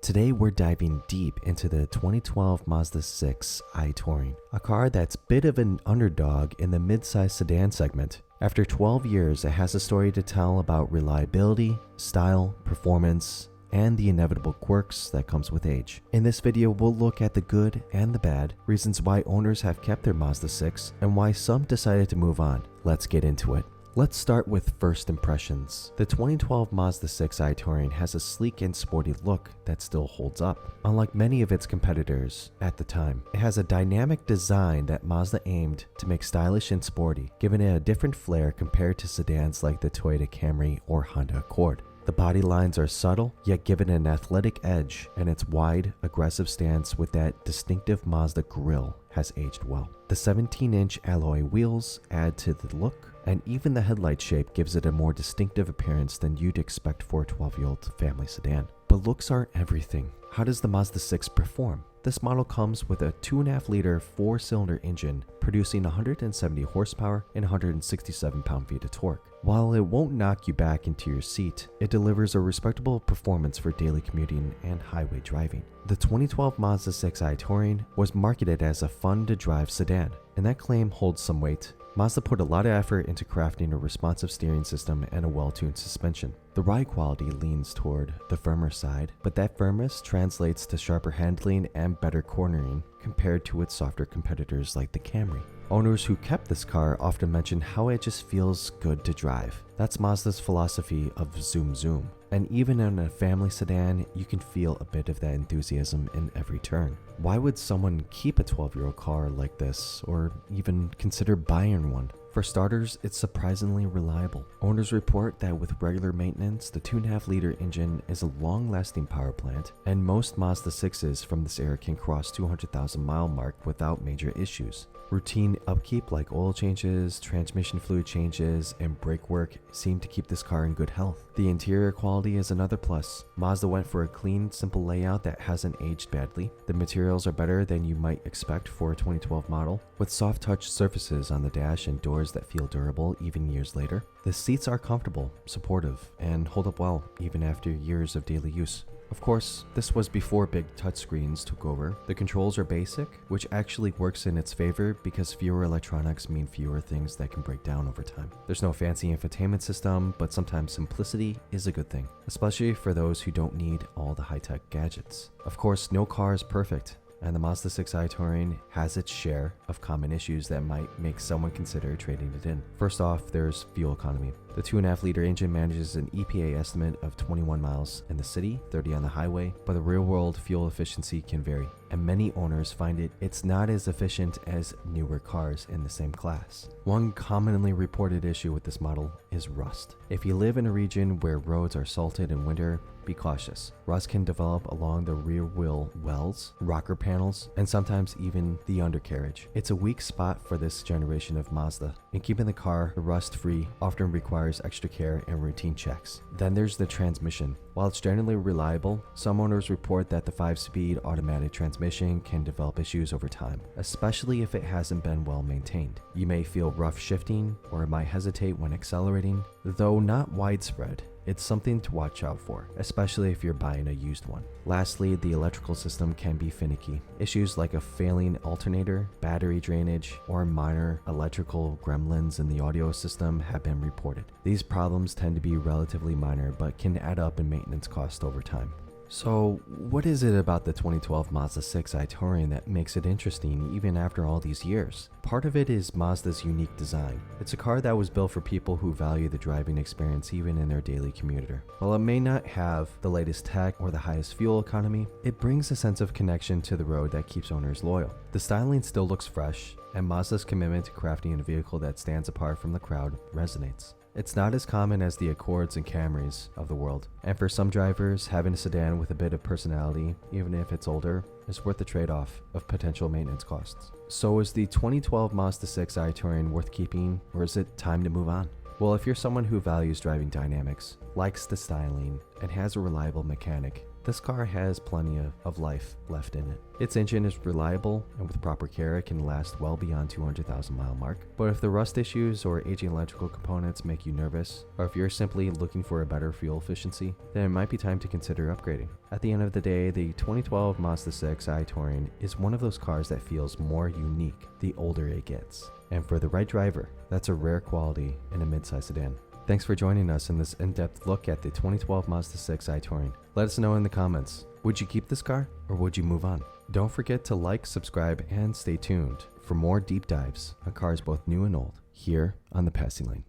Today we're diving deep into the 2012 Mazda 6 i-Touring, a car that's a bit of an underdog in the mid-size sedan segment. After 12 years, it has a story to tell about reliability, style, performance, and the inevitable quirks that comes with age. In this video, we'll look at the good and the bad, reasons why owners have kept their Mazda 6, and why some decided to move on. Let's get into it. Let's start with first impressions. The 2012 Mazda 6 i-Touring has a sleek and sporty look that still holds up. Unlike many of its competitors at the time, it has a dynamic design that Mazda aimed to make stylish and sporty, giving it a different flair compared to sedans like the Toyota Camry or Honda Accord. The body lines are subtle, yet give it an athletic edge, and its wide, aggressive stance with that distinctive Mazda grille has aged well. The 17-inch alloy wheels add to the look, and even the headlight shape gives it a more distinctive appearance than you'd expect for a 12-year-old family sedan. But looks aren't everything. How does the Mazda 6 perform? This model comes with a 2.5-liter 4-cylinder engine producing 170 horsepower and 167 pound-feet of torque. While it won't knock you back into your seat, it delivers a respectable performance for daily commuting and highway driving. The 2012 Mazda 6 i-Touring was marketed as a fun-to-drive sedan, and that claim holds some weight. Mazda put a lot of effort into crafting a responsive steering system and a well-tuned suspension. The ride quality leans toward the firmer side, but that firmness translates to sharper handling and better cornering compared to its softer competitors like the Camry. Owners who kept this car often mention how it just feels good to drive. That's Mazda's philosophy of zoom zoom. And even in a family sedan, you can feel a bit of that enthusiasm in every turn. Why would someone keep a 12-year-old car like this, or even consider buying one? For starters, it's surprisingly reliable. Owners report that with regular maintenance, the 2.5-liter engine is a long-lasting power plant, and most Mazda 6s from this era can cross 200,000-mile mark without major issues. Routine upkeep like oil changes, transmission fluid changes, and brake work seem to keep this car in good health. The interior quality is another plus. Mazda went for a clean, simple layout that hasn't aged badly. The materials are better than you might expect for a 2012 model, with soft touch surfaces on the dash and doors that feel durable even years later. The seats are comfortable, supportive, and hold up well even after years of daily use. Of course, this was before big touchscreens took over. The controls are basic, which actually works in its favor because fewer electronics mean fewer things that can break down over time. There's no fancy infotainment system, but sometimes simplicity is a good thing, especially for those who don't need all the high-tech gadgets. Of course, no car is perfect, and the Mazda 6 i-Touring has its share of common issues that might make someone consider trading it in. First off, there's fuel economy. The 2.5-liter engine manages an EPA estimate of 21 miles in the city, 30 on the highway, but the real-world fuel efficiency can vary, and many owners find it's not as efficient as newer cars in the same class. One commonly reported issue with this model is rust. If you live in a region where roads are salted in winter, be cautious. Rust can develop along the rear wheel wells, rocker panels, and sometimes even the undercarriage. It's a weak spot for this generation of Mazda, and keeping the car rust-free often requires extra care and routine checks. Then there's the transmission. While it's generally reliable, some owners report that the 5-speed automatic transmission can develop issues over time, especially if it hasn't been well maintained. You may feel rough shifting, or it might hesitate when accelerating, though not widespread. It's something to watch out for, especially if you're buying a used one. Lastly, the electrical system can be finicky. Issues like a failing alternator, battery drainage, or minor electrical gremlins in the audio system have been reported. These problems tend to be relatively minor, but can add up in maintenance cost over time. So, what is it about the 2012 Mazda 6 i-Touring that makes it interesting even after all these years? Part of it is Mazda's unique design. It's a car that was built for people who value the driving experience even in their daily commuter. While it may not have the latest tech or the highest fuel economy, it brings a sense of connection to the road that keeps owners loyal. The styling still looks fresh, and Mazda's commitment to crafting a vehicle that stands apart from the crowd resonates. It's not as common as the Accords and Camrys of the world, and for some drivers, having a sedan with a bit of personality, even if it's older, is worth the trade-off of potential maintenance costs. So is the 2012 Mazda 6 i-Touring worth keeping, or is it time to move on? Well, if you're someone who values driving dynamics, likes the styling, and has a reliable mechanic, this car has plenty of life left in it. Its engine is reliable, and with proper care it can last well beyond 200,000 mile mark. But if the rust issues or aging electrical components make you nervous, or if you're simply looking for a better fuel efficiency, then it might be time to consider upgrading. At the end of the day, the 2012 Mazda 6 i-Touring is one of those cars that feels more unique the older it gets. And for the right driver, that's a rare quality in a midsize sedan. Thanks for joining us in this in-depth look at the 2012 Mazda 6 i-Touring. Let us know in the comments, would you keep this car or would you move on? Don't forget to like, subscribe, and stay tuned for more deep dives on cars both new and old here on The Passing Lane.